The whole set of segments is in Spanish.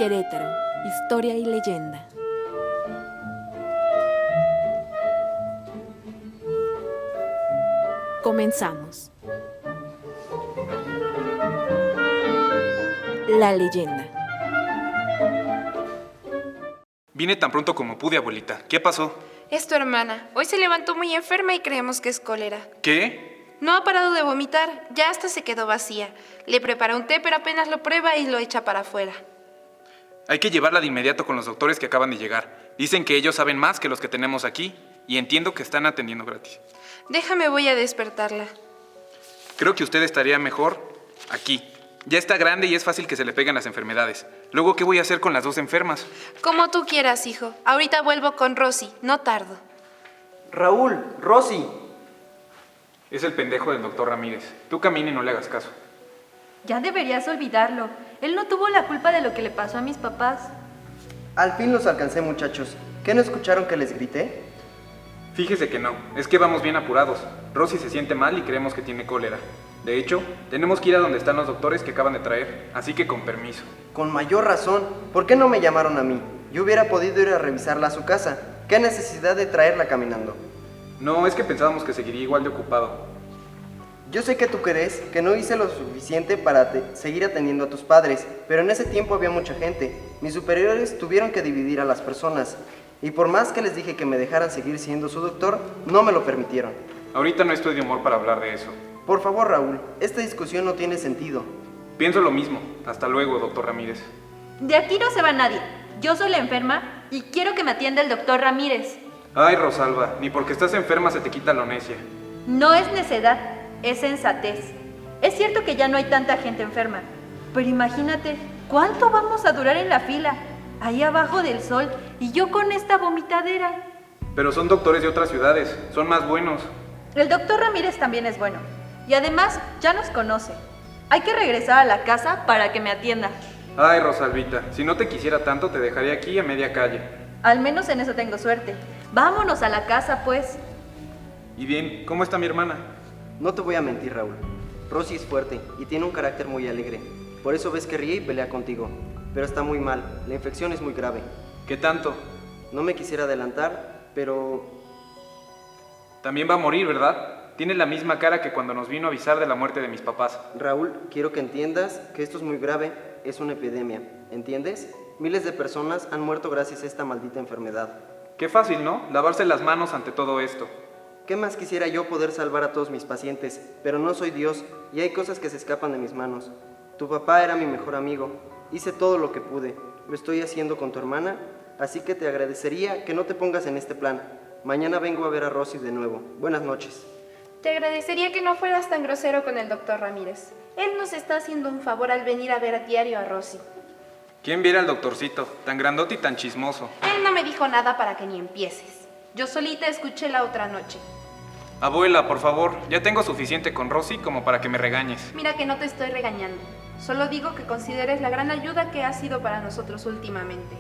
Querétaro, historia y leyenda. Comenzamos. La leyenda. Vine tan pronto como pude, abuelita. ¿Qué pasó? Es tu hermana. Hoy se levantó muy enferma y creemos que es cólera. ¿Qué? No ha parado de vomitar, ya hasta se quedó vacía. Le prepara un té, pero apenas lo prueba y lo echa para afuera. Hay que llevarla de inmediato con los doctores que acaban de llegar. Dicen que ellos saben más que los que tenemos aquí y entiendo que están atendiendo gratis. Déjame, voy a despertarla. Creo que usted estaría mejor aquí. Ya está grande y es fácil que se le peguen las enfermedades. Luego, ¿qué voy a hacer con las dos enfermas? Como tú quieras, hijo. Ahorita vuelvo con Rosy, no tardo. Raúl, Rosy. Es el pendejo del doctor Ramírez. Tú camina y no le hagas caso. Ya deberías olvidarlo. Él no tuvo la culpa de lo que le pasó a mis papás. Al fin los alcancé, muchachos. ¿Qué no escucharon que les grité? Fíjese que no, es que vamos bien apurados. Rosy se siente mal y creemos que tiene cólera. De hecho, tenemos que ir a donde están los doctores que acaban de traer, así que con permiso. Con mayor razón. ¿Por qué no me llamaron a mí? Yo hubiera podido ir a revisarla a su casa. ¿Qué necesidad de traerla caminando? No, es que pensábamos que seguiría igual de ocupado. Yo sé que tú crees que no hice lo suficiente para seguir atendiendo a tus padres, pero en ese tiempo había mucha gente. Mis superiores tuvieron que dividir a las personas. Y por más que les dije que me dejaran seguir siendo su doctor, no me lo permitieron. Ahorita no estoy de humor para hablar de eso. Por favor, Raúl, esta discusión no tiene sentido. Pienso lo mismo. Hasta luego, doctor Ramírez. De aquí no se va nadie. Yo soy la enferma y quiero que me atienda el doctor Ramírez. Ay, Rosalba, ni porque estás enferma se te quita la necia. No es necedad, es sensatez. Es cierto que ya no hay tanta gente enferma, pero imagínate, ¿cuánto vamos a durar en la fila? Ahí abajo del sol y yo con esta vomitadera. Pero son doctores de otras ciudades, son más buenos. El doctor Ramírez también es bueno y además ya nos conoce. Hay que regresar a la casa para que me atienda. Ay, Rosalvita, si no te quisiera tanto te dejaría aquí a media calle. Al menos en eso tengo suerte. Vámonos a la casa, pues. Y bien, ¿cómo está mi hermana? No te voy a mentir, Raúl. Rosy es fuerte y tiene un carácter muy alegre. Por eso ves que ríe y pelea contigo. Pero está muy mal, la infección es muy grave. ¿Qué tanto? No me quisiera adelantar, pero... También va a morir, ¿verdad? Tiene la misma cara que cuando nos vino a avisar de la muerte de mis papás. Raúl, quiero que entiendas que esto es muy grave, es una epidemia, ¿entiendes? Miles de personas han muerto gracias a esta maldita enfermedad. Qué fácil, ¿no? Lavarse las manos ante todo esto. ¿Qué más quisiera yo poder salvar a todos mis pacientes? Pero no soy Dios y hay cosas que se escapan de mis manos. Tu papá era mi mejor amigo. Hice todo lo que pude. Lo estoy haciendo con tu hermana, así que te agradecería que no te pongas en este plan. Mañana vengo a ver a Rosy de nuevo. Buenas noches. Te agradecería que no fueras tan grosero con el doctor Ramírez. Él nos está haciendo un favor al venir a ver a diario a Rosy. ¿Quién viera al doctorcito? Tan grandote y tan chismoso. Él no me dijo nada para que ni empieces. Yo solita escuché la otra noche. Abuela, por favor, ya tengo suficiente con Rosy como para que me regañes. Mira que no te estoy regañando. Solo digo que consideres la gran ayuda que ha sido para nosotros últimamente.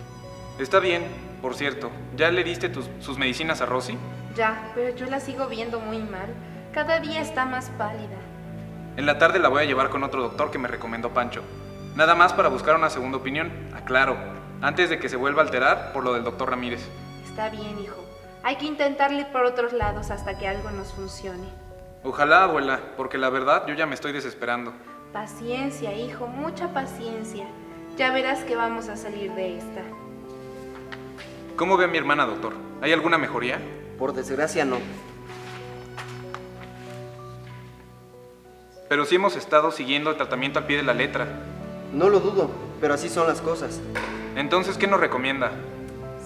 Está bien, por cierto. ¿Ya le diste sus medicinas a Rosy? Ya, pero yo la sigo viendo muy mal. Cada día está más pálida. En la tarde la voy a llevar con otro doctor que me recomendó Pancho. Nada más para buscar una segunda opinión, aclaro, antes de que se vuelva a alterar por lo del doctor Ramírez. Está bien, hijo. Hay que intentarle por otros lados hasta que algo nos funcione. Ojalá, abuela, porque la verdad yo ya me estoy desesperando. Paciencia, hijo, mucha paciencia. Ya verás que vamos a salir de esta. ¿Cómo ve a mi hermana, doctor? ¿Hay alguna mejoría? Por desgracia no. Pero sí hemos estado siguiendo el tratamiento al pie de la letra. No lo dudo, pero así son las cosas. Entonces, ¿qué nos recomienda?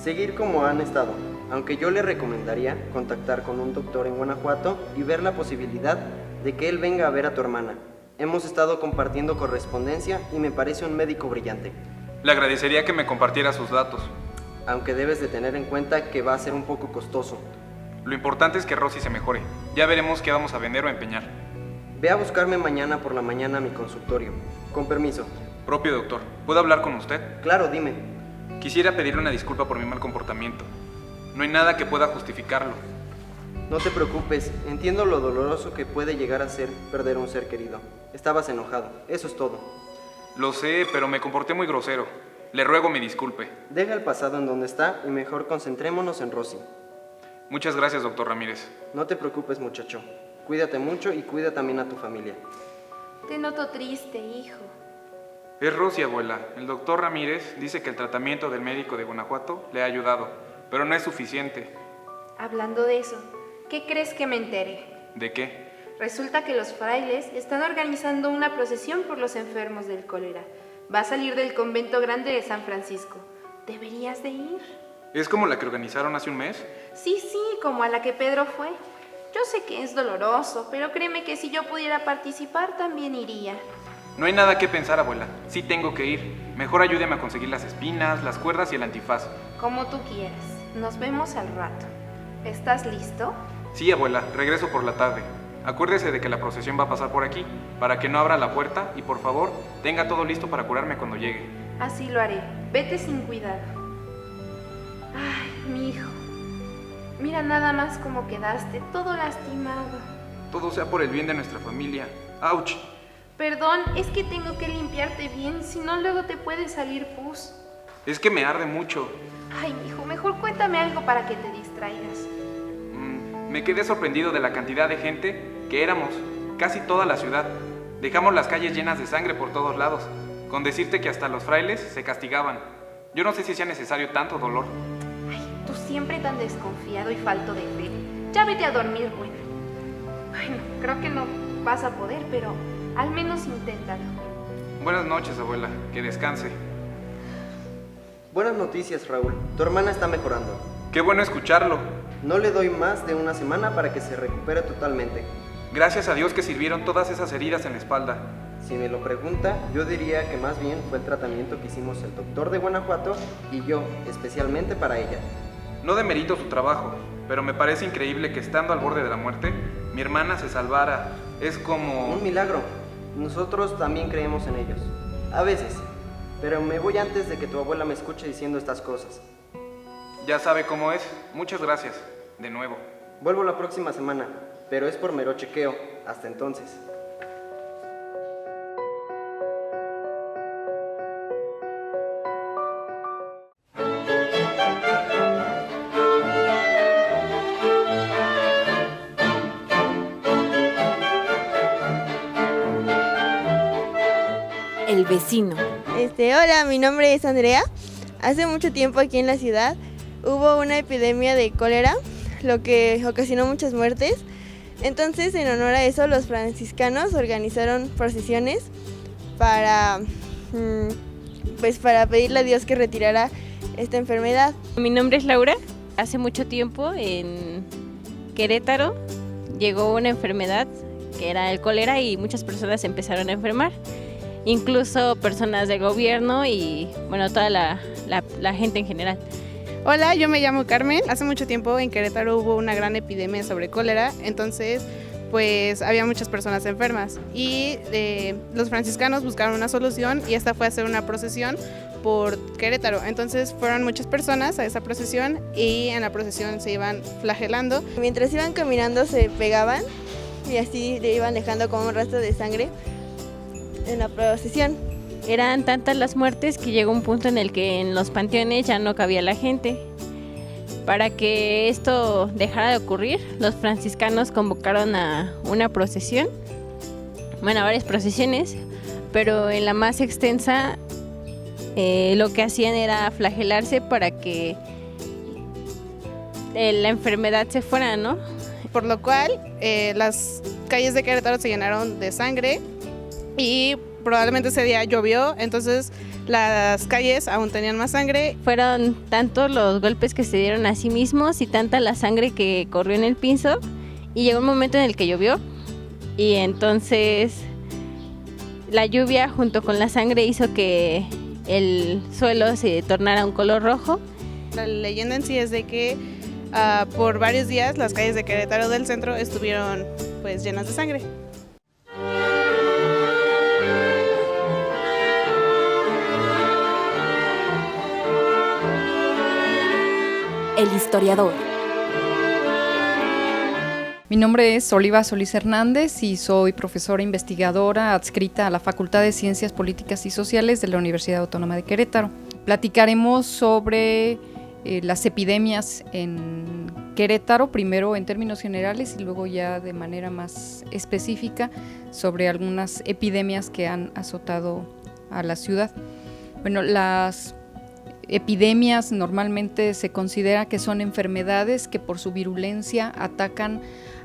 Seguir como han estado, aunque yo le recomendaría contactar con un doctor en Guanajuato y ver la posibilidad de que él venga a ver a tu hermana. Hemos estado compartiendo correspondencia y me parece un médico brillante. Le agradecería que me compartiera sus datos. Aunque debes de tener en cuenta que va a ser un poco costoso. Lo importante es que Rosy se mejore. Ya veremos qué vamos a vender o empeñar. Ve a buscarme mañana por la mañana a mi consultorio. Con permiso. Propio doctor, ¿puedo hablar con usted? Claro, dime. Quisiera pedirle una disculpa por mi mal comportamiento. No hay nada que pueda justificarlo. No te preocupes, entiendo lo doloroso que puede llegar a ser perder a un ser querido. Estabas enojado, eso es todo. Lo sé, pero me comporté muy grosero. Le ruego me disculpe. Deja el pasado en donde está y mejor concentrémonos en Rosy. Muchas gracias, doctor Ramírez. No te preocupes, muchacho. Cuídate mucho y cuida también a tu familia. Te noto triste, hijo. Es Rosy, abuela. El doctor Ramírez dice que el tratamiento del médico de Guanajuato le ha ayudado, pero no es suficiente. Hablando de eso, ¿qué crees que me enteré? ¿De qué? Resulta que los frailes están organizando una procesión por los enfermos del cólera. Va a salir del convento grande de San Francisco. ¿Deberías de ir? ¿Es como la que organizaron hace un mes? Sí, como a la que Pedro fue. Yo sé que es doloroso, pero créeme que si yo pudiera participar también iría. No hay nada que pensar, abuela. Sí tengo que ir. Mejor ayúdeme a conseguir las espinas, las cuerdas y el antifaz. Como tú quieras. Nos vemos al rato. ¿Estás listo? Sí, abuela. Regreso por la tarde. Acuérdese de que la procesión va a pasar por aquí, para que no abra la puerta y, por favor, tenga todo listo para curarme cuando llegue. Así lo haré. Vete sin cuidado. Ay, mi hijo. Mira nada más cómo quedaste, todo lastimado. Todo sea por el bien de nuestra familia. ¡Auch! Perdón, es que tengo que limpiarte bien, si no luego te puede salir pus. Es que me arde mucho. Ay, mijo, mejor cuéntame algo para que te distraigas. Me quedé sorprendido de la cantidad de gente que éramos, casi toda la ciudad. Dejamos las calles llenas de sangre por todos lados, con decirte que hasta los frailes se castigaban. Yo no sé si sea necesario tanto dolor. Ay, tú siempre tan desconfiado y falto de fe. Ya vete a dormir, bueno. Bueno, creo que no vas a poder, pero al menos inténtalo. Buenas noches, abuela. Que descanse. Buenas noticias, Raúl. Tu hermana está mejorando. Qué bueno escucharlo. No le doy más de una semana para que se recupere totalmente. Gracias a Dios que sirvieron todas esas heridas en la espalda. Si me lo pregunta, yo diría que más bien fue el tratamiento que hicimos el doctor de Guanajuato y yo, especialmente para ella. No demerito su trabajo, pero me parece increíble que estando al borde de la muerte, mi hermana se salvara. Es como... Un milagro. Nosotros también creemos en ellos. A veces. Pero me voy antes de que tu abuela me escuche diciendo estas cosas. Ya sabe cómo es. Muchas gracias. De nuevo. Vuelvo la próxima semana, pero es por mero chequeo. Hasta entonces. El vecino. Hola, mi nombre es Andrea. Hace mucho tiempo aquí en la ciudad hubo una epidemia de cólera, lo que ocasionó muchas muertes. Entonces, en honor a eso, los franciscanos organizaron procesiones para pedirle a Dios que retirara esta enfermedad. Mi nombre es Laura. Hace mucho tiempo en Querétaro llegó una enfermedad que era el cólera y muchas personas empezaron a enfermar. Incluso personas del gobierno y bueno, toda la gente en general. Hola, yo me llamo Carmen. Hace mucho tiempo en Querétaro hubo una gran epidemia sobre cólera, entonces pues había muchas personas enfermas y los franciscanos buscaron una solución y esta fue hacer una procesión por Querétaro. Entonces fueron muchas personas a esa procesión y en la procesión se iban flagelando. Mientras iban caminando se pegaban y así le iban dejando como un rastro de sangre en la procesión. Eran tantas las muertes que llegó un punto en el que en los panteones ya no cabía la gente. Para que esto dejara de ocurrir, los franciscanos convocaron a una procesión, bueno, varias procesiones, pero en la más extensa lo que hacían era flagelarse para que la enfermedad se fuera, ¿no? Por lo cual las calles de Querétaro se llenaron de sangre y probablemente ese día llovió, entonces las calles aún tenían más sangre. Fueron tantos los golpes que se dieron a sí mismos y tanta la sangre que corrió en el piso y llegó un momento en el que llovió y entonces la lluvia junto con la sangre hizo que el suelo se tornara un color rojo. La leyenda en sí es de que por varios días las calles de Querétaro del centro estuvieron pues llenas de sangre. El historiador. Mi nombre es Oliva Solís Hernández y soy profesora investigadora adscrita a la Facultad de Ciencias Políticas y Sociales de la Universidad Autónoma de Querétaro. Platicaremos sobre las epidemias en Querétaro, primero en términos generales y luego ya de manera más específica sobre algunas epidemias que han azotado a la ciudad. Bueno, las epidemias normalmente se considera que son enfermedades que por su virulencia atacan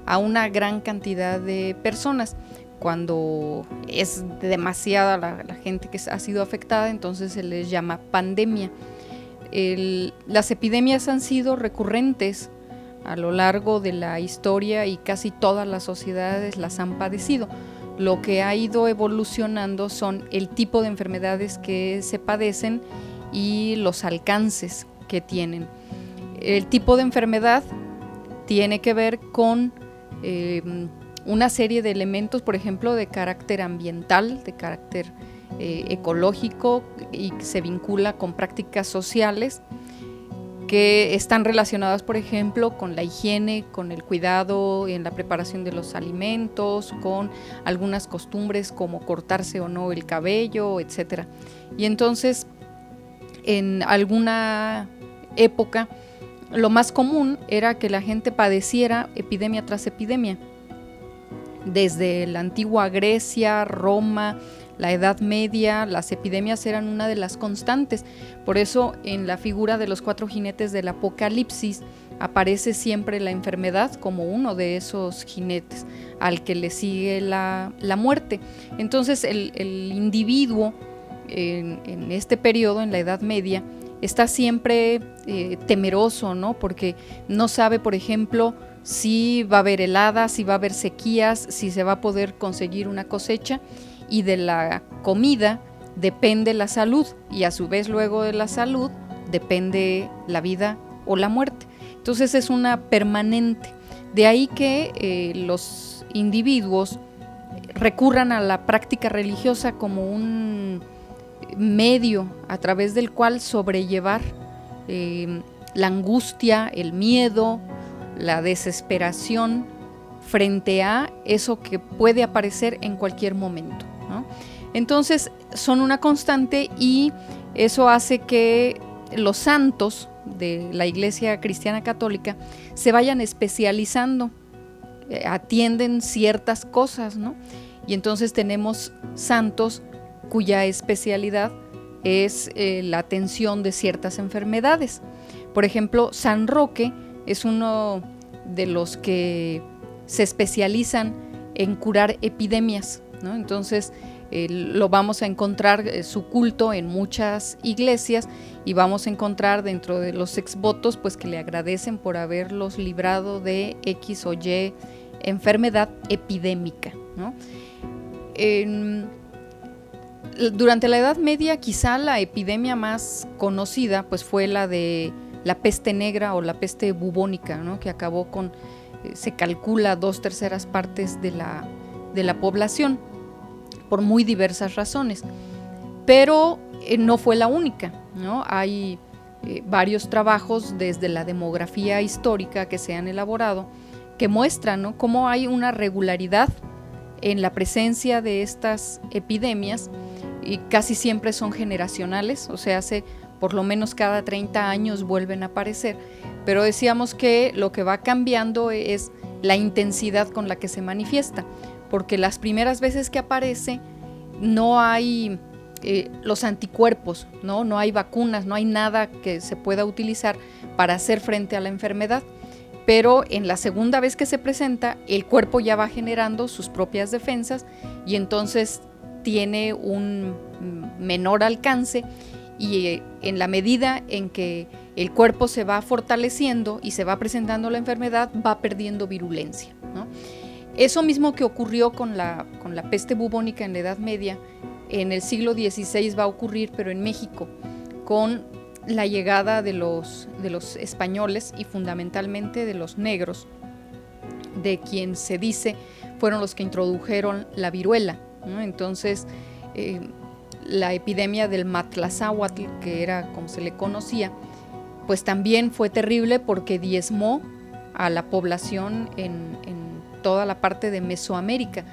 a una gran cantidad de personas. Cuando es demasiada la gente que ha sido afectada, entonces se les llama pandemia. Las epidemias han sido recurrentes a lo largo de la historia y casi todas las sociedades las han padecido. Lo que ha ido evolucionando son el tipo de enfermedades que se padecen y los alcances que tienen. El tipo de enfermedad tiene que ver con una serie de elementos, por ejemplo, de carácter ambiental, de carácter ecológico, y se vincula con prácticas sociales que están relacionadas, por ejemplo, con la higiene, con el cuidado en la preparación de los alimentos, con algunas costumbres como cortarse o no el cabello, etcétera. Y entonces, en alguna época, lo más común era que la gente padeciera epidemia tras epidemia. Desde la antigua Grecia, Roma, la Edad Media, las epidemias eran una de las constantes. Por eso en la figura de los 4 jinetes del Apocalipsis aparece siempre la enfermedad como uno de esos jinetes, al que le sigue la muerte. Entonces el individuo en este periodo, en la Edad Media, está siempre temeroso, ¿no? Porque no sabe, por ejemplo, si va a haber heladas, si va a haber sequías, si se va a poder conseguir una cosecha, y de la comida depende la salud, y a su vez luego de la salud depende la vida o la muerte. Entonces es una permanente. De ahí que los individuos recurran a la práctica religiosa como un medio a través del cual sobrellevar la angustia, el miedo, la desesperación frente a eso que puede aparecer en cualquier momento, ¿no? Entonces son una constante, y eso hace que los santos de la Iglesia Cristiana Católica se vayan especializando, atienden ciertas cosas, ¿no? Y entonces tenemos santos cuya especialidad es la atención de ciertas enfermedades. Por ejemplo, San Roque es uno de los que se especializan en curar epidemias, ¿no? Entonces lo vamos a encontrar su culto en muchas iglesias, y vamos a encontrar dentro de los exvotos pues que le agradecen por haberlos librado de X o Y enfermedad epidémica, ¿no? Durante la Edad Media quizá la epidemia más conocida pues fue la de la peste negra o la peste bubónica, ¿no? Que acabó con, se calcula, 2/3 partes de la población, por muy diversas razones. Pero no fue la única, ¿no? Hay varios trabajos desde la demografía histórica que se han elaborado que muestran, ¿no?, cómo hay una regularidad en la presencia de estas epidemias, y casi siempre son generacionales, o sea, por lo menos cada 30 años vuelven a aparecer, pero decíamos que lo que va cambiando es la intensidad con la que se manifiesta, porque las primeras veces que aparece no hay los anticuerpos, no hay vacunas, no hay nada que se pueda utilizar para hacer frente a la enfermedad, pero en la segunda vez que se presenta, el cuerpo ya va generando sus propias defensas, y entonces tiene un menor alcance, y en la medida en que el cuerpo se va fortaleciendo y se va presentando la enfermedad, va perdiendo virulencia, ¿no? Eso mismo que ocurrió con la peste bubónica en la Edad Media, en el siglo XVI va a ocurrir, pero en México, con la llegada de los españoles, y fundamentalmente de los negros, de quien se dice fueron los que introdujeron la viruela, ¿no? Entonces la epidemia del Matlazáhuatl, que era como se le conocía, pues también fue terrible porque diezmó a la población en toda la parte de Mesoamérica.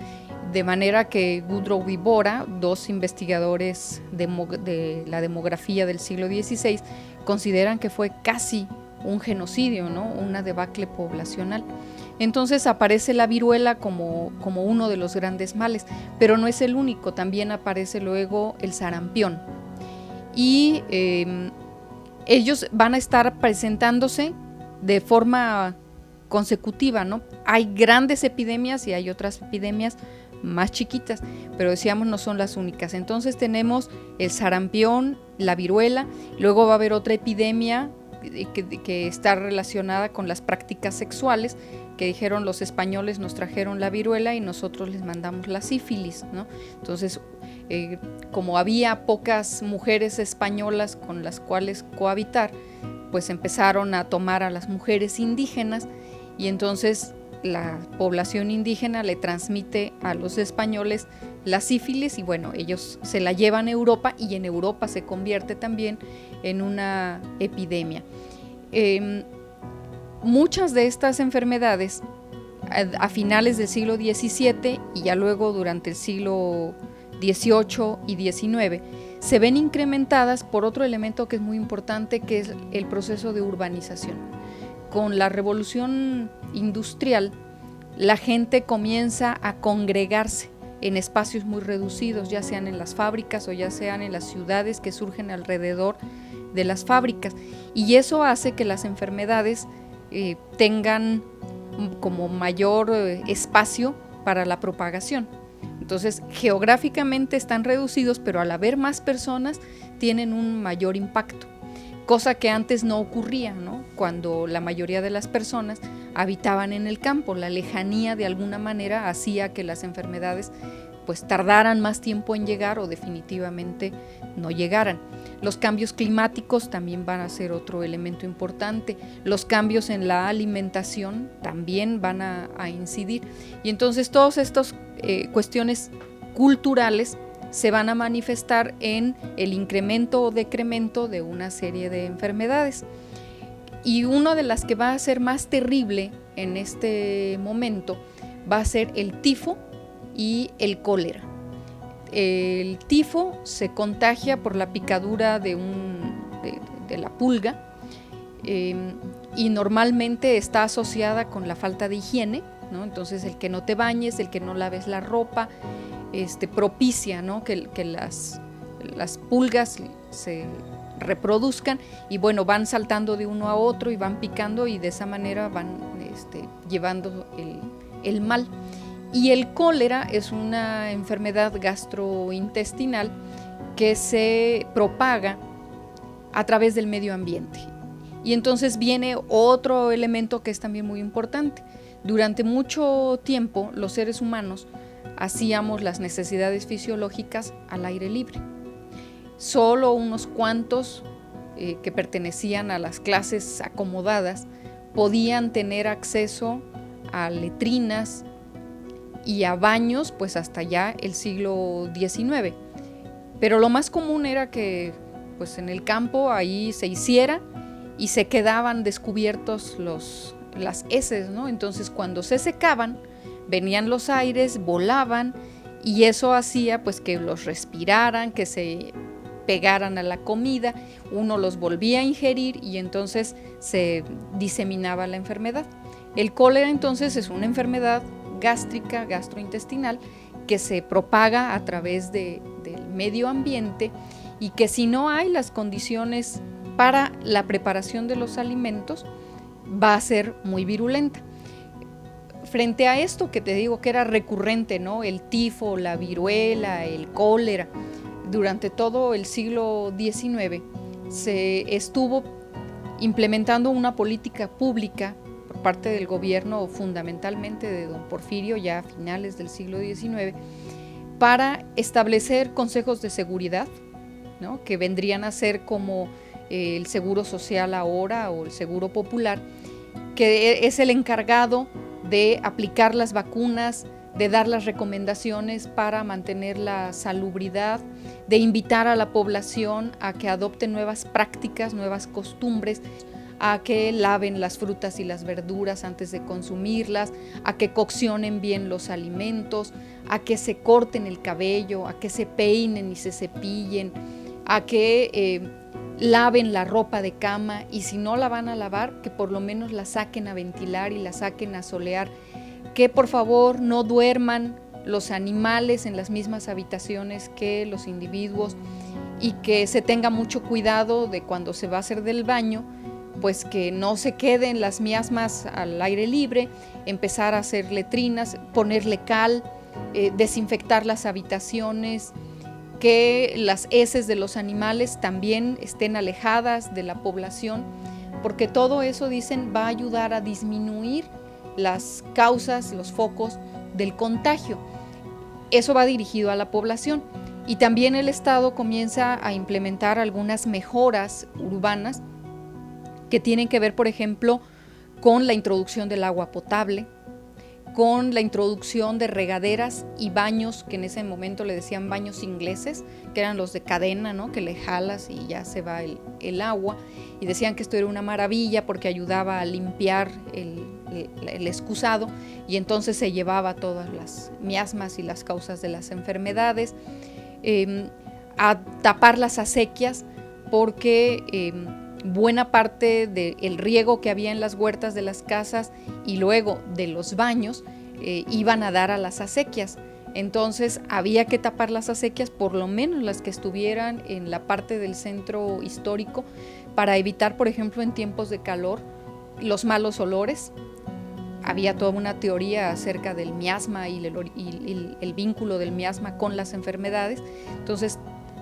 de manera que Woodrow y Bora, dos investigadores de la demografía del siglo XVI, consideran que fue casi un genocidio, ¿no? Una debacle poblacional. Entonces aparece la viruela como uno de los grandes males, pero no es el único, también aparece luego el sarampión. Y ellos van a estar presentándose de forma consecutiva, ¿no? Hay grandes epidemias y hay otras epidemias más chiquitas, pero decíamos no son las únicas. Entonces tenemos el sarampión, la viruela, luego va a haber otra epidemia que está relacionada con las prácticas sexuales, que dijeron los españoles nos trajeron la viruela y nosotros les mandamos la sífilis, ¿no? Entonces, como había pocas mujeres españolas con las cuales cohabitar, pues empezaron a tomar a las mujeres indígenas y entonces la población indígena le transmite a los españoles la sífilis y bueno, ellos se la llevan a Europa y en Europa se convierte también en una epidemia. Muchas de estas enfermedades a finales del siglo XVII y ya luego durante el siglo XVIII y XIX se ven incrementadas por otro elemento que es muy importante, que es el proceso de urbanización. Con la revolución industrial, la gente comienza a congregarse en espacios muy reducidos, ya sean en las fábricas o ya sean en las ciudades que surgen alrededor de las fábricas, y eso hace que las enfermedades tengan como mayor espacio para la propagación. Entonces, geográficamente están reducidos, pero al haber más personas tienen un mayor impacto, cosa que antes no ocurría, ¿no? Cuando la mayoría de las personas habitaban en el campo, la lejanía de alguna manera hacía que las enfermedades pues tardaran más tiempo en llegar o definitivamente no llegaran. Los cambios climáticos también van a ser otro elemento importante, los cambios en la alimentación también van a incidir, y entonces todas estas cuestiones culturales se van a manifestar en el incremento o decremento de una serie de enfermedades. Y una de las que va a ser más terrible en este momento va a ser el tifo y el cólera. El tifo se contagia por la picadura de la pulga y normalmente está asociada con la falta de higiene, ¿no? Entonces el que no te bañes, el que no laves la ropa, propicia, ¿no? que las pulgas se reproduzcan y bueno, van saltando de uno a otro y van picando y de esa manera van llevando el mal. Y el cólera es una enfermedad gastrointestinal que se propaga a través del medio ambiente. Y entonces viene otro elemento que es también muy importante. Durante mucho tiempo los seres humanos hacíamos las necesidades fisiológicas al aire libre. Solo unos cuantos que pertenecían a las clases acomodadas podían tener acceso a letrinas y a baños pues hasta ya el siglo XIX. Pero lo más común era que pues en el campo ahí se hiciera y se quedaban descubiertos las heces, ¿no? Entonces cuando se secaban venían los aires, volaban y eso hacía pues que los respiraran, que se pegaran a la comida, uno los volvía a ingerir y entonces se diseminaba la enfermedad. El cólera entonces es una enfermedad gástrica, gastrointestinal, que se propaga a través del medio ambiente y que si no hay las condiciones para la preparación de los alimentos, va a ser muy virulenta. Frente a esto que te digo que era recurrente, ¿no? El tifo, la viruela, el cólera, durante todo el siglo XIX se estuvo implementando una política pública por parte del gobierno, fundamentalmente de don Porfirio, ya a finales del siglo XIX, para establecer consejos de seguridad, ¿no? Que vendrían a ser como el Seguro Social ahora o el Seguro Popular, que es el encargado de aplicar las vacunas, de dar las recomendaciones para mantener la salubridad, de invitar a la población a que adopte nuevas prácticas, nuevas costumbres. a que laven las frutas y las verduras antes de consumirlas, a que coccionen bien los alimentos, a que se corten el cabello, a que se peinen y se cepillen, a que laven la ropa de cama, y si no la van a lavar, que por lo menos la saquen a ventilar y la saquen a solear, que por favor no duerman los animales en las mismas habitaciones que los individuos, y que se tenga mucho cuidado de cuando se va a hacer del baño, pues que no se queden las miasmas al aire libre, empezar a hacer letrinas, ponerle cal, desinfectar las habitaciones, que las heces de los animales también estén alejadas de la población, porque todo eso, dicen, va a ayudar a disminuir las causas, los focos del contagio. Eso va dirigido a la población. Y también el Estado comienza a implementar algunas mejoras urbanas que tienen que ver, por ejemplo, con la introducción del agua potable, con la introducción de regaderas y baños, que en ese momento le decían baños ingleses, que eran los de cadena, ¿no? Que le jalas y ya se va el agua, y decían que esto era una maravilla porque ayudaba a limpiar el excusado, y entonces se llevaba todas las miasmas y las causas de las enfermedades, a tapar las acequias, porque buena parte del riego que había en las huertas de las casas y luego de los baños iban a dar a las acequias. Entonces había que tapar las acequias, por lo menos las que estuvieran en la parte del centro histórico, para evitar, por ejemplo, en tiempos de calor, los malos olores. Había toda una teoría acerca del miasma y el vínculo del miasma con las enfermedades. Entonces,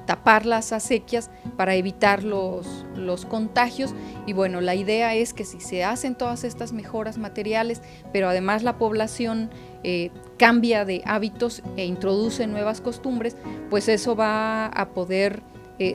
tapar las acequias para evitar los contagios. Y bueno, la idea es que si se hacen todas estas mejoras materiales, pero además la población cambia de hábitos e introduce nuevas costumbres, pues eso va a poder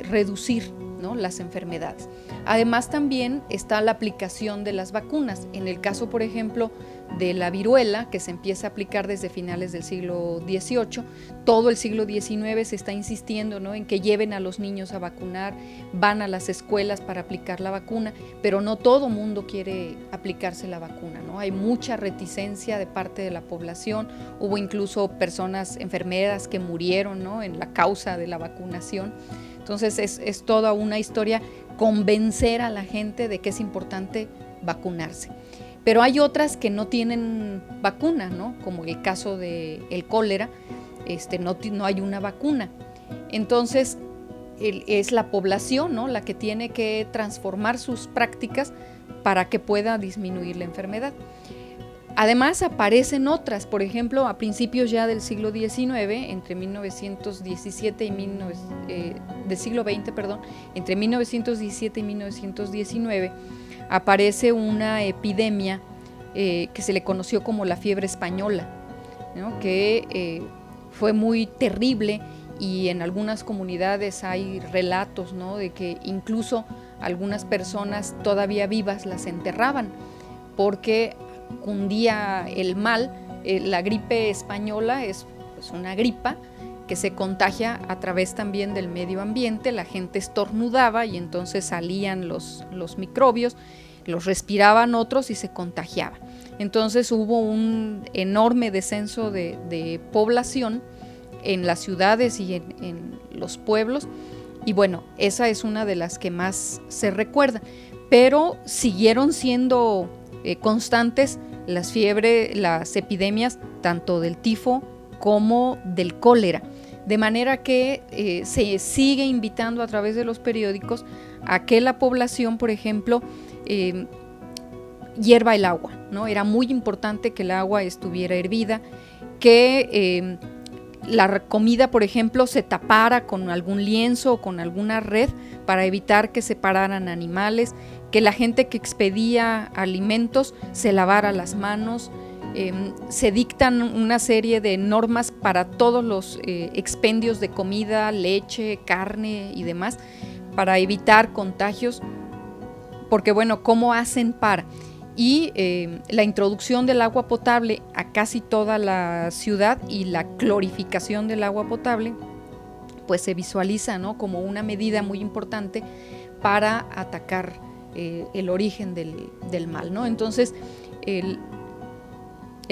reducir, ¿no?, las enfermedades. Además, también está la aplicación de las vacunas. En el caso, por ejemplo, de la viruela, que se empieza a aplicar desde finales del siglo XVIII, todo el siglo XIX se está insistiendo, ¿no?, en que lleven a los niños a vacunar, van a las escuelas para aplicar la vacuna, pero no todo mundo quiere aplicarse la vacuna, ¿no? Hay mucha reticencia de parte de la población. Hubo incluso personas, enfermeras, que murieron, ¿no?, en la causa de la vacunación. Entonces es toda una historia convencer a la gente de que es importante vacunarse. Pero hay otras que no tienen vacuna, ¿no?, como el caso del cólera, no hay una vacuna. Entonces es la población, ¿no?, la que tiene que transformar sus prácticas para que pueda disminuir la enfermedad. Además aparecen otras, por ejemplo, a principios ya del siglo XIX, entre 1917 del siglo XX, entre 1917 y 1919, aparece una epidemia que se le conoció como la fiebre española, ¿no?, que fue muy terrible, y en algunas comunidades hay relatos, ¿no?, de que incluso algunas personas todavía vivas las enterraban porque cundía el mal. La gripe española es pues una gripa que se contagia a través también del medio ambiente. La gente estornudaba y entonces salían los microbios, los respiraban otros y se contagiaban. Entonces hubo un enorme descenso de población en las ciudades y en los pueblos, y bueno, esa es una de las que más se recuerda, pero siguieron siendo constantes las epidemias tanto del tifo como del cólera, de manera que se sigue invitando a través de los periódicos a que la población, por ejemplo, hierva el agua, ¿no? Era muy importante que el agua estuviera hervida, que la comida, por ejemplo, se tapara con algún lienzo o con alguna red para evitar que se pararan animales, que la gente que expedía alimentos se lavara las manos. Se dictan una serie de normas para todos los expendios de comida, leche, carne y demás, para evitar contagios, porque bueno, ¿cómo hacen para? Y la introducción del agua potable a casi toda la ciudad y la clorificación del agua potable, pues se visualiza, ¿no?, como una medida muy importante para atacar el origen del mal, ¿no? Entonces, el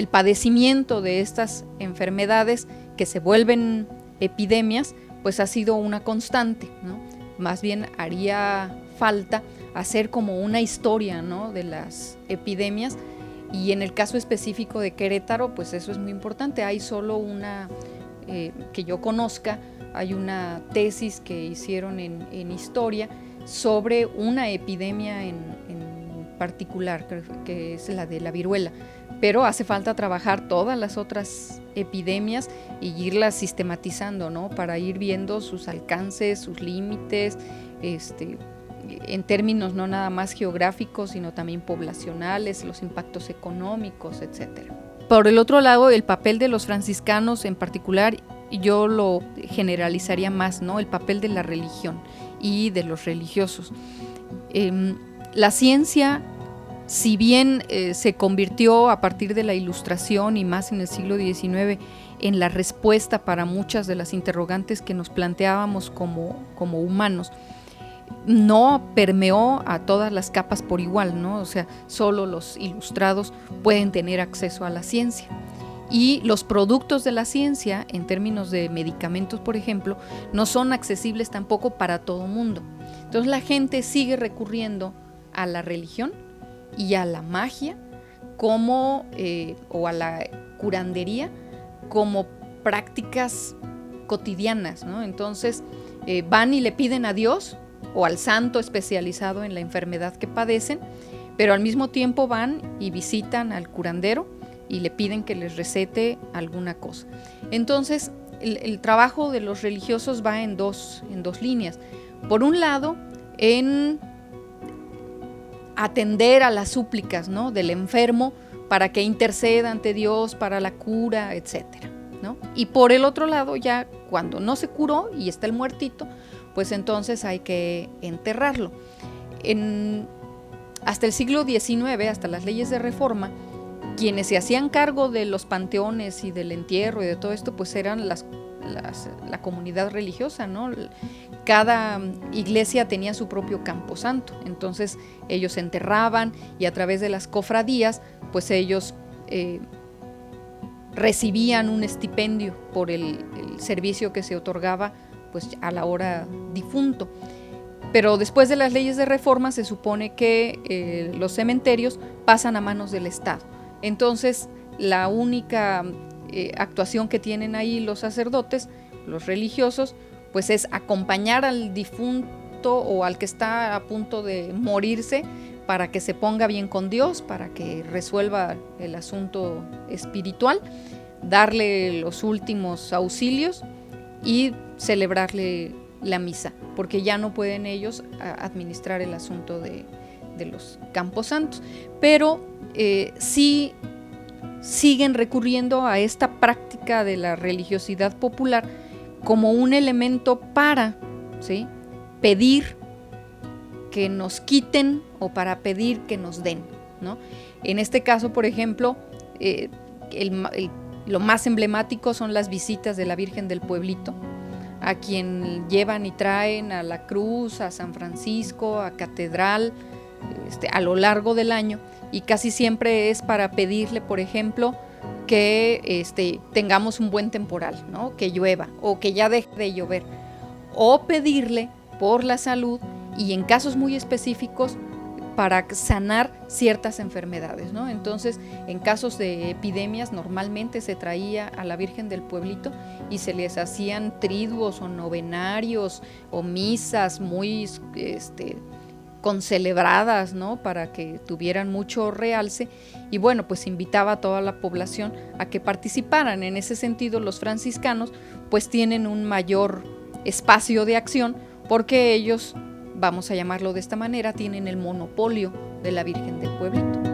padecimiento de estas enfermedades que se vuelven epidemias, pues ha sido una constante, ¿no? Más bien haría falta hacer como una historia, ¿no?, de las epidemias, y en el caso específico de Querétaro, pues eso es muy importante. Hay solo una, que yo conozca, hay una tesis que hicieron en historia sobre una epidemia en particular, que es la de la viruela, pero hace falta trabajar todas las otras epidemias y irlas sistematizando, ¿no?, para ir viendo sus alcances, sus límites, en términos no nada más geográficos, sino también poblacionales, los impactos económicos, etcétera. Por el otro lado, el papel de los franciscanos en particular, yo lo generalizaría más, ¿no?, el papel de la religión y de los religiosos. La ciencia, si bien se convirtió a partir de la Ilustración y más en el siglo XIX en la respuesta para muchas de las interrogantes que nos planteábamos como humanos, no permeó a todas las capas por igual, ¿no? O sea, solo los ilustrados pueden tener acceso a la ciencia. Y los productos de la ciencia, en términos de medicamentos, por ejemplo, no son accesibles tampoco para todo mundo. Entonces la gente sigue recurriendo a la religión y a la magia como, o a la curandería como prácticas cotidianas, ¿no? Entonces van y le piden a Dios o al santo especializado en la enfermedad que padecen, pero al mismo tiempo van y visitan al curandero y le piden que les recete alguna cosa. Entonces, el trabajo de los religiosos va en dos líneas. Por un lado, en atender a las súplicas, ¿no?, del enfermo para que interceda ante Dios para la cura, etcétera, ¿no? Y por el otro lado, ya cuando no se curó y está el muertito, pues entonces hay que enterrarlo. Hasta el siglo XIX, hasta las leyes de reforma, quienes se hacían cargo de los panteones y del entierro y de todo esto, pues eran la comunidad religiosa, ¿no? Cada iglesia tenía su propio camposanto, entonces ellos enterraban y a través de las cofradías, pues ellos recibían un estipendio por el servicio que se otorgaba pues a la hora difunto. Pero después de las leyes de reforma se supone que los cementerios pasan a manos del Estado. Entonces la única actuación que tienen ahí los sacerdotes, los religiosos, pues es acompañar al difunto o al que está a punto de morirse para que se ponga bien con Dios, para que resuelva el asunto espiritual, darle los últimos auxilios y celebrarle la misa, porque ya no pueden ellos administrar el asunto de los camposantos, pero sí siguen recurriendo a esta práctica de la religiosidad popular como un elemento para, ¿sí?, pedir que nos quiten o para pedir que nos den, ¿no? En este caso, por ejemplo, lo más emblemático son las visitas de la Virgen del Pueblito, a quien llevan y traen a la Cruz, a San Francisco, a Catedral, a lo largo del año, y casi siempre es para pedirle, por ejemplo, que tengamos un buen temporal, ¿no?, que llueva o que ya deje de llover, o pedirle por la salud y en casos muy específicos para sanar ciertas enfermedades, ¿no? Entonces, en casos de epidemias normalmente se traía a la Virgen del Pueblito y se les hacían triduos o novenarios o misas muy concelebradas, ¿no?, para que tuvieran mucho realce, y bueno, pues invitaba a toda la población a que participaran. En ese sentido, los franciscanos pues tienen un mayor espacio de acción porque ellos, vamos a llamarlo de esta manera, tienen el monopolio de la Virgen del Pueblito.